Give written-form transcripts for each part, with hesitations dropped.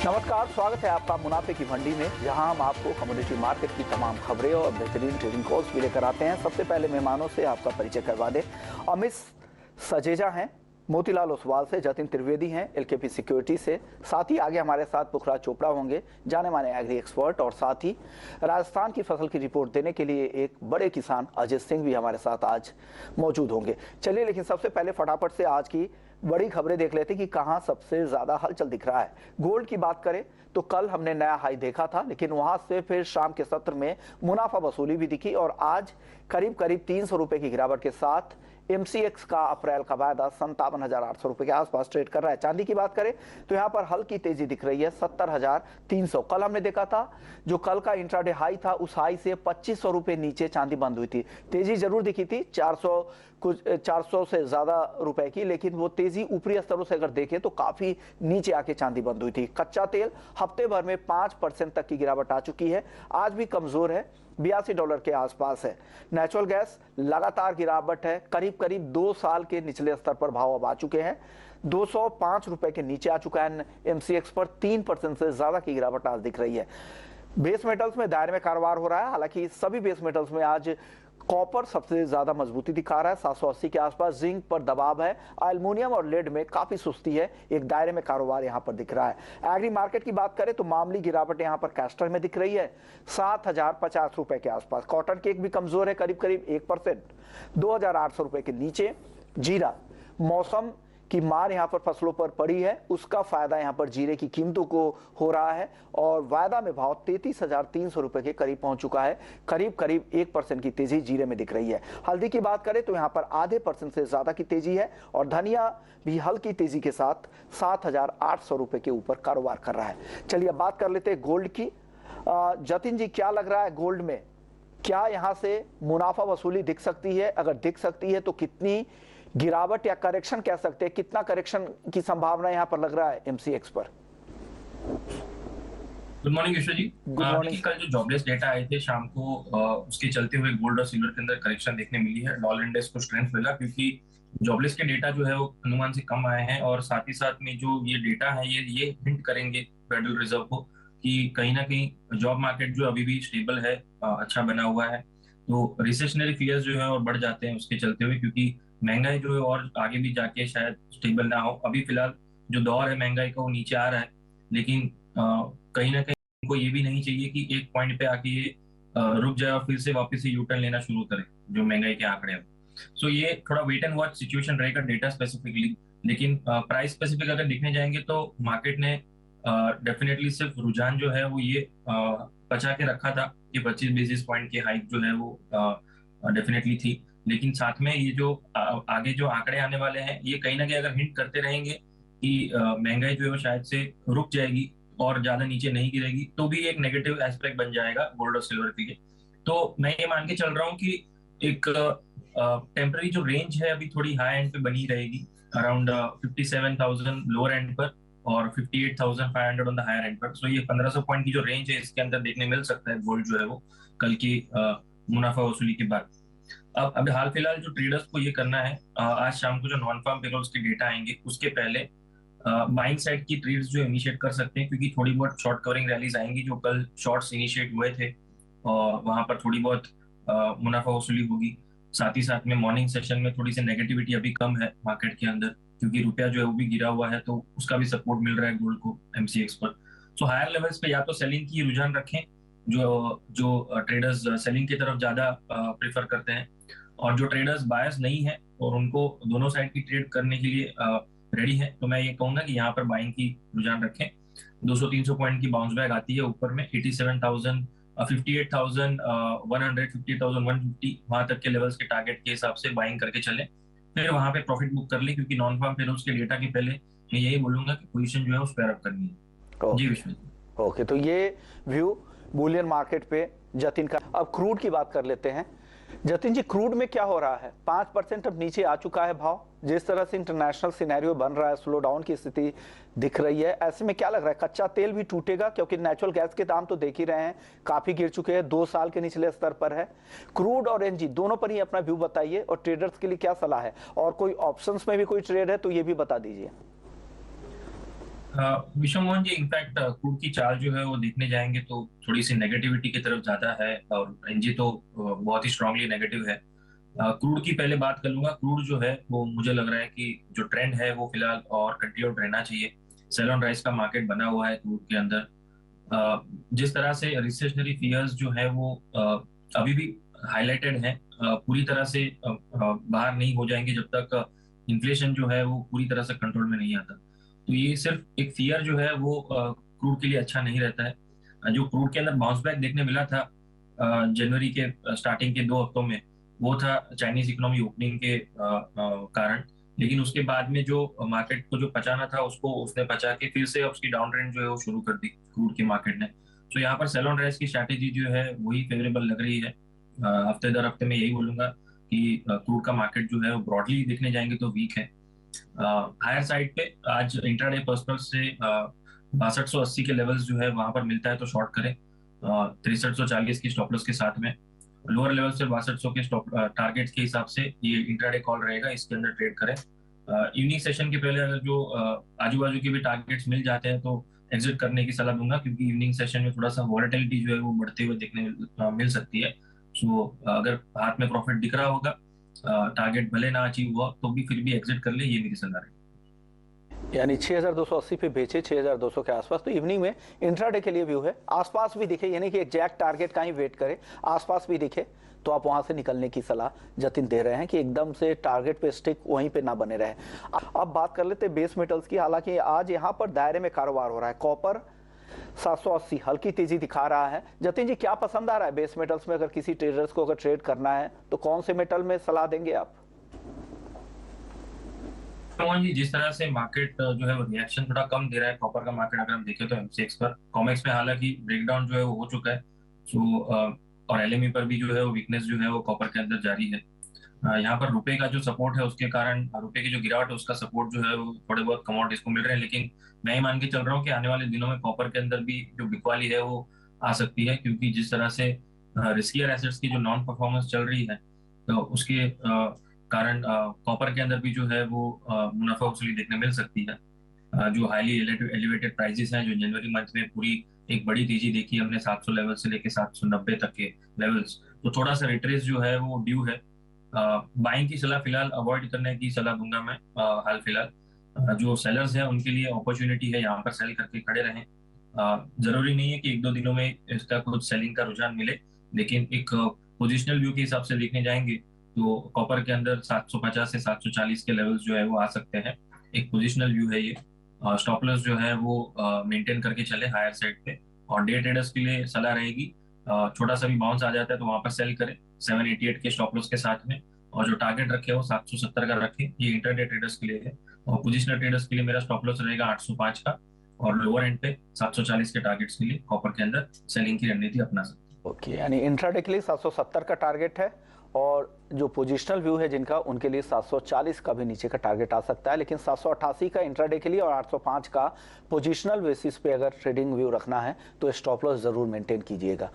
नमस्कार, स्वागत है आपका मुनाफे की मंडी में, जहां हम आपको कमोडिटी मार्केट की तमाम खबरें और बेहतरीन ट्रेडिंग कॉल्स भी लेकर आते हैं। सबसे पहले मेहमानों से आपका परिचय करवा दें। अमित सजेजा हैं, मोतीलाल ओसवाल से, जतिन त्रिवेदी हैं एलकेपी सिक्योरिटी से, साथ ही आगे हमारे साथ पुखराज चोपड़ा होंगे, जाने माने एग्री एक्सपर्ट, और साथ ही राजस्थान की फसल की रिपोर्ट देने के लिए एक बड़े किसान अजित सिंह भी हमारे साथ आज मौजूद होंगे। चलिए, लेकिन सबसे पहले फटाफट से आज की बड़ी खबरें देख लेते कि कहां सबसे ज्यादा हलचल दिख रहा है। गोल्ड की बात करें तो कल हमने नया हाई देखा था, लेकिन वहां से फिर शाम के सत्र में मुनाफा वसूली भी दिखी और आज करीब करीब 300 रुपए की गिरावट के साथ एमसीएक्स का अप्रैल का वायदा 57,800 रुपए के आसपास ट्रेड कर रहा है। चांदी की बात करें तो यहाँ पर हल्की तेजी दिख रही है, 70,300। कल हमने देखा था जो कल का इंट्राडे हाई था, उस हाई से 2500 रुपए नीचे चांदी बंद हुई थी। तेजी जरूर दिखी थी 400 से ज्यादा रुपए की, लेकिन वो तेजी ऊपरी स्तरों से अगर देखें तो काफी नीचे आके चांदी बंद हुई थी। कच्चा तेल हफ्ते भर में 5% तक की गिरावट आ चुकी है, आज भी कमजोर है, $82 के आसपास है। नेचुरल गैस लगातार गिरावट है, करीब करीब 2 साल के निचले स्तर पर भाव अब आ चुके हैं, 205 रुपए के नीचे आ चुका है। एमसीएक्स पर 3% से ज्यादा की गिरावट आज दिख रही है। बेस मेटल्स में दायरे में कारोबार हो रहा है, हालांकि सभी बेस मेटल्स में आज कॉपर सबसे ज्यादा मजबूती दिखा रहा है, 780 के आसपास। जिंक पर दबाव है, एल्युमिनियम और लेड में काफी सुस्ती है, एक दायरे में कारोबार यहां पर दिख रहा है। एग्री मार्केट की बात करें तो मामूली गिरावट यहां पर कैस्टर में दिख रही है, 7,050 रुपए के आसपास। कॉटन केक भी कमजोर है, करीब करीब 1%, 2,800 रुपए के नीचे। जीरा, मौसम की मार यहां पर फसलों पर पड़ी है, उसका फायदा यहां पर जीरे की कीमतों को हो रहा है और वायदा में भाव 33,300 रुपए के करीब पहुंच चुका है, करीब करीब 1% की तेजी जीरे में दिख रही है। हल्दी की बात करें तो यहां पर आधे % से ज्यादा की तेजी है और धनिया भी हल्की तेजी के साथ 7,800 रुपए के ऊपर कारोबार कर रहा है। चलिए अब बात कर लेते हैं गोल्ड की। जतिन जी, क्या लग रहा है गोल्ड में, क्या यहां से मुनाफा वसूली दिख सकती है? अगर दिख सकती है तो कितनी गिरावट या करेक्शन कह सकते हैं, कितना करेक्शन की संभावना यहां पर लग रहा है एमसीएक्स पर? Good morning Yasho ji. Good morning. देखिए, कल जो जॉबलेस डेटा आए थे शाम को, उसके चलते हुए गोल्ड और सिल्वर के अंदर करेक्शन देखने मिली है। डॉलर इंडेक्स को स्ट्रेंथ मिला क्योंकि जॉबलेस के डेटा जो है वो अनुमान से कम आए हैं और साथ ही साथ में जो ये डेटा है ये हिंट करेंगे फेडरल रिजर्व को कि कहीं ना कहीं जॉब मार्केट जो अभी भी स्टेबल है, अच्छा बना हुआ है। तो रिसेशनरी फियर्स जो है और बढ़ जाते हैं उसके चलते हुए, क्योंकि महंगाई जो है और आगे भी जाके शायद स्टेबल ना हो। अभी फिलहाल जो दौर है महंगाई का वो नीचे आ रहा है, लेकिन कहीं ना कहीं उनको ये भी नहीं चाहिए कि एक पॉइंट पे आके ये रुक जाए और फिर से वापस से यू टर्न लेना शुरू करे जो महंगाई के आंकड़े हैं। सो ये थोड़ा वेट एंड वॉच सिचुएशन रहेगा डेटा स्पेसिफिकली। लेकिन प्राइस स्पेसिफिक अगर देखने जाएंगे तो मार्केट ने डेफिनेटली सिर्फ रुझान जो है वो ये बचा के रखा था कि 25 बेसिस पॉइंट की हाइक जो है वो डेफिनेटली थी। लेकिन साथ में ये जो आगे जो आंकड़े आने वाले हैं ये कहीं ना कहीं अगर हिंट करते रहेंगे कि महंगाई जो है वो शायद से रुक जाएगी और ज्यादा नीचे नहीं गिरेगी, तो भी एक नेगेटिव एस्पेक्ट बन जाएगा गोल्ड और सिल्वर के लिए। तो मैं ये मान के चल रहा हूँ कि एक टेम्पररी जो रेंज है अभी थोड़ी हाई एंड पे बनी रहेगी, अराउंड 57,000 लोअर एंड पर और 58,500 ऑन द हायर एंड पर। सो ये 1,500 पॉइंट की जो रेंज है इसके अंदर देखने मिल सकता है गोल्ड जो है वो कल की मुनाफा वसूली के बाद। अब अभी हाल फिलहाल जो ट्रेडर्स को ये करना है, आज शाम को जो नॉन फार्म पेरोल्स के डेटा आएंगे उसके पहले बाइंग साइड की ट्रेड्स जो इनिशिएट कर सकते हैं, क्योंकि थोड़ी बहुत शॉर्ट कवरिंग रैलीज आएंगी। जो कल शॉर्ट्स इनिशिएट हुए थे और वहां पर थोड़ी बहुत मुनाफा वसूली होगी। साथ ही साथ में मॉर्निंग सेशन में थोड़ी सी नेगेटिविटी अभी कम है मार्केट के अंदर, क्योंकि रुपया जो है वो भी गिरा हुआ है, तो उसका भी सपोर्ट मिल रहा है गोल्ड को एमसीएक्स पर। सो हायर लेवल्स पे या तो सेलिंग की रुझान रखें, जो जो ट्रेडर्स सेलिंग की तरफ ज्यादा प्रेफर करते हैं, और जो ट्रेडर्स बायर्स नहीं है और उनको दोनों साइड की ट्रेड करने के लिए रेडी है, तो मैं ये कहूंगा कि यहाँ पर बाइंग की रुझान रखें। 200-300 पॉइंट की बाउंस बैक आती है ऊपर में, 87,000, 58,100, 50,150 वहां तक के लेवल्स के टारगेट के हिसाब से बाइंग करके चले, फिर वहां पे प्रॉफिट बुक कर ले, क्योंकि नॉन फार्म पेरोल्स के डेटा के पहले मैं यही बोलूंगा कि पोजीशन जो है उस पर अप करनी है। जी ओके, विश्व। ओके, तो ये व्यू बुलियन मार्केट पे जतिन का। अब क्रूड की बात कर लेते हैं। जतिन जी, क्रूड में क्या हो रहा है? 5% अब नीचे आ चुका है भाव, जिस तरह से इंटरनेशनल सिनेरियो बन रहा है, स्लो डाउन की स्थिति दिख रही है, ऐसे में क्या लग रहा है कच्चा तेल भी टूटेगा? क्योंकि नेचुरल गैस के दाम तो देख ही रहे हैं, काफी गिर चुके हैं, 2 साल के निचले स्तर पर है। क्रूड और एनजी दोनों पर ही अपना व्यू बताइए और ट्रेडर्स के लिए क्या सलाह है, और कोई ऑप्शंस में भी कोई ट्रेड है तो ये भी बता दीजिए। विश्व मोहन जी, इनफैक्ट क्रूड की चाल जो है वो देखने जाएंगे तो थोड़ी सी नेगेटिविटी की तरफ ज्यादा है, और एनजी तो बहुत ही स्ट्रांगली नेगेटिव है। क्रूड की पहले बात कर लूंगा। क्रूड जो है वो मुझे लग रहा है कि जो ट्रेंड है वो फिलहाल और कंटिन्यूड रहना चाहिए। सेल ऑन राइज का मार्केट बना हुआ है क्रूड के अंदर। जिस तरह से रिसेशनरी फियर्स जो है वो अभी भी हाईलाइटेड है, पूरी तरह से बाहर नहीं हो जाएंगे जब तक इन्फ्लेशन जो है वो पूरी तरह से कंट्रोल में नहीं आता। तो ये सिर्फ एक फियर जो है वो क्रूड के लिए अच्छा नहीं रहता है। जो क्रूड के अंदर बाउंस बैक देखने मिला था जनवरी के स्टार्टिंग के 2 हफ्तों में, वो था चाइनीज इकोनॉमी ओपनिंग के कारण। लेकिन उसके बाद में जो मार्केट को जो पचाना था उसको उसने पचा के फिर से उसकी डाउन ट्रेंड जो है वो शुरू कर दी क्रूड की मार्केट ने। तो यहाँ पर सेल ऑन राइज की स्ट्रैटेजी जो है वही फेवरेबल लग रही है। हफ्ते दर हफ्ते में यही बोलूंगा कि क्रूड का मार्केट जो है वो ब्रॉडली देखने जाएंगे तो वीक है। हायर साइड पे आज इंट्राडे पर्सनल से 6280 के लेवल्स जो है वहां पर मिलता है तो शॉर्ट करें 6340 की स्टॉप लॉस के साथ में। लोअर लेवल से 6200 के स्टॉप टारगेट के हिसाब से ये इंट्राडे कॉल रहेगा, इसके अंदर ट्रेड करें। इवनिंग सेशन के पहले अगर जो आजू बाजू के भी टारगेट्स मिल जाते हैं तो एग्जिट करने की सलाह दूंगा, क्योंकि इवनिंग सेशन में थोड़ा सा वॉलेटिलिटी जो है वो बढ़ते हुए देखने मिल सकती है। सो अगर हाथ में प्रॉफिट दिख रहा होगा, टारगेट भले ना अचीव हुआ तो भी फिर भी एग्जिट कर ले, ये मेरी सलाह है। यानी 6280 पे बेचे 6200 के आसपास। तो इवनिंग में इंट्राडे के लिए व्यू है, आसपास भी दिखे, यानी कि एग्जैक्ट टारगेट का ही वेट करे, आसपास भी दिखे तो आप वहां से निकलने की सलाह जतिन दे रहे हैं कि एकदम से टारगेट पे स्टिक वहीं पे ना बने रहे। अब बात कर लेते हैं बेस मेटल्स की। हालांकि आज यहां पर दायरे में कारोबार हो रहा है। कॉपर 780 हल्की तेजी दिखा रहा है। जतिन जी, क्या पसंद आ रहा है बेस मेटल्स में? अगर किसी ट्रेडर्स को अगर ट्रेड करना है तो कौन से मेटल में सलाह देंगे आप? मोहन जी, जिस तरह से मार्केट जो है वो रिएक्शन थोड़ा कम दे रहा है कॉपर का मार्केट, अगर हम देखें तो एमसीएक्स पर, कॉमेक्स में हालांकि ब्रेकडाउन जो है वो हो चुका है। सो और एलएमई पर भी जो है वो वीकनेस जो है वो कॉपर के अंदर जारी है। यहाँ पर रुपए का जो सपोर्ट है उसके कारण, रुपए की जो गिरावट है उसका सपोर्ट जो है वो थोड़े बहुत कमोडिटीज को मिल रहे हैं। लेकिन मैं ही मान के चल रहा हूँ कि आने वाले दिनों में कॉपर के अंदर भी जो बिकवाली है वो आ सकती है, क्योंकि जिस तरह से रिस्कियर एसेट्स की जो नॉन परफॉर्मेंस चल रही है तो उसके कारण कॉपर के अंदर भी जो है वो मुनाफा वसूली देखने मिल सकती है। जो हाईली एलिवेटेड प्राइसेस हैं, जो जनवरी मंथ में पूरी एक बड़ी तेजी देखी हमने 700 लेवल से लेके 790 तक के लेवल्स, तो थोड़ा सा रिट्रेस जो है वो ड्यू है। बाइंग की सलाह फिलहाल अवॉइड करने की सलाह दूंगा मैं। हाल फिलहाल जो सेलर्स हैं उनके लिए अपॉर्चुनिटी है यहाँ पर सेल करके खड़े रहें। जरूरी नहीं है कि 1-2 दिनों में इसका कुछ सेलिंग का रुझान मिले, लेकिन एक पोजिशनल व्यू के हिसाब से देखने जाएंगे तो कॉपर के अंदर 750 से 740 के लेवल्स जो है वो आ सकते हैं। एक पोजिशनल व्यू है ये। स्टॉप लॉस जो है वो मेंटेन करके चले हायर साइड पे। और डे ट्रेडर्स के लिए सलाह रहेगी, छोटा सा भी बाउंस आ जाता है तो वहां पर सेल करें 788 के स्टॉप लॉस के साथ में। और जो टारगेट रखे हो 770 का रखें, ये इंटरडे ट्रेडर्स के लिए है। और पोजिशनल ट्रेडर्स के लिए मेरा स्टॉप लॉस रहेगा 805 का, और लोअर एंड पे 740 के टारगेट्स के लिए कॉपर के अंदर सेलिंग की रणनीति अपना सकते हैं। ओके, यानी इंट्राडे के लिए 770 का टारगेट है, और जो पोजिशनल व्यू है जिनका, उनके लिए 740 का भी नीचे का टारगेट आ सकता है। लेकिन 788 का इंट्राडे के लिए और 805 का पोजिशनल बेसिस पे अगर ट्रेडिंग व्यू रखना है तो स्टॉप लॉस जरूर मेंटेन कीजिएगा।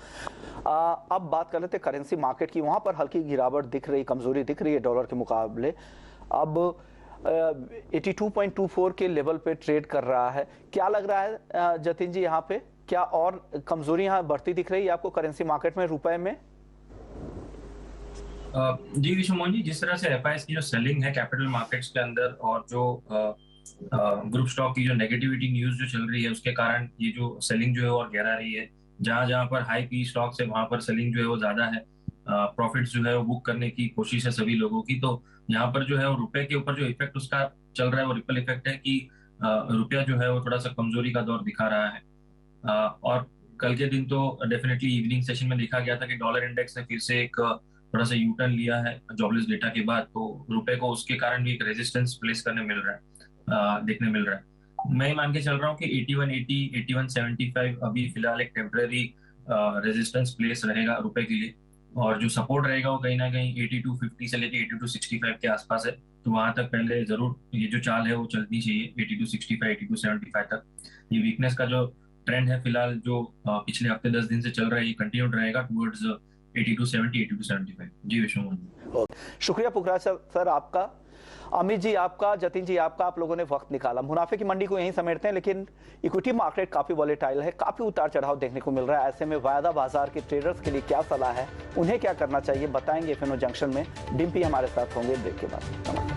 अब बात कर लेते हैं करेंसी मार्केट की। वहां पर हल्की गिरावट दिख रही, कमजोरी दिख रही है डॉलर के मुकाबले। अब 82.24 के लेवल पे ट्रेड कर रहा है। क्या लग रहा है जतिन जी, यहाँ पे क्या और कमजोरी यहाँ बढ़ती दिख रही है आपको करेंसी मार्केट में, रुपए में? जी विश्व मोहन जी, जिस तरह से एफआईएस की जो सेलिंग है कैपिटल मार्केट्स के अंदर, और जो ग्रुप स्टॉक की जो नेगेटिविटी न्यूज जो चल रही है उसके कारण ये जो सेलिंग जो है और गहरा रही है। जहां जहां पर हाई पी स्टॉक्स है वहां पर सेलिंग जो है वो ज्यादा है। प्रॉफिट्स जो है वो बुक करने की कोशिश है सभी लोगों की। तो यहाँ पर जो है वो रुपए के ऊपर जो इफेक्ट उसका चल रहा है वो रिपल इफेक्ट है कि रुपया जो है वो थोड़ा सा कमजोरी का दौर दिखा रहा है। और कल के दिन तो डेफिनेटली इवनिंग सेशन में देखा गया था कि डॉलर इंडेक्स ने फिर से एक थोड़ा सा यू टर्न लिया है जॉबलेस डेटा के बाद। तो रुपए को उसके कारण भी एक रेजिस्टेंस प्लेस करने मिल रहा है, देखने मिल रहा है। मैं मान के चल रहा हूँ कि 8180 8175 अभी फिलहाल एक टेम्पररी रेजिस्टेंस प्लेस रहेगा रुपए के लिए। और जो सपोर्ट रहेगा वो कहीं ना कहीं 8250 से लेके 8265 के आसपास है। तो वहां तक पहले जरूर ये जो चाल है वो चलनी चाहिए 8265 8275 तक। ये वीकनेस का जो ट्रेंड है फिलहाल जो पिछले हफ्ते 10 दिन से चल रहा है, ये कंटिन्यूड रहेगा टुवर्ड्स 8270 8275। जी विष्णु मोहन जी। शुक्रिया पुखराज सर आपका। अमित जी आपका, जतिन जी आपका, आप लोगों ने वक्त निकाला। मुनाफे की मंडी को यहीं समेटते हैं, लेकिन इक्विटी मार्केट काफी वॉलेटाइल है, काफी उतार चढ़ाव देखने को मिल रहा है। ऐसे में वायदा बाजार के ट्रेडर्स के लिए क्या सलाह है, उन्हें क्या करना चाहिए, बताएंगे FNO जंक्शन में। डिम्पी हमारे साथ होंगे ब्रेक के बाद। नमस्कार।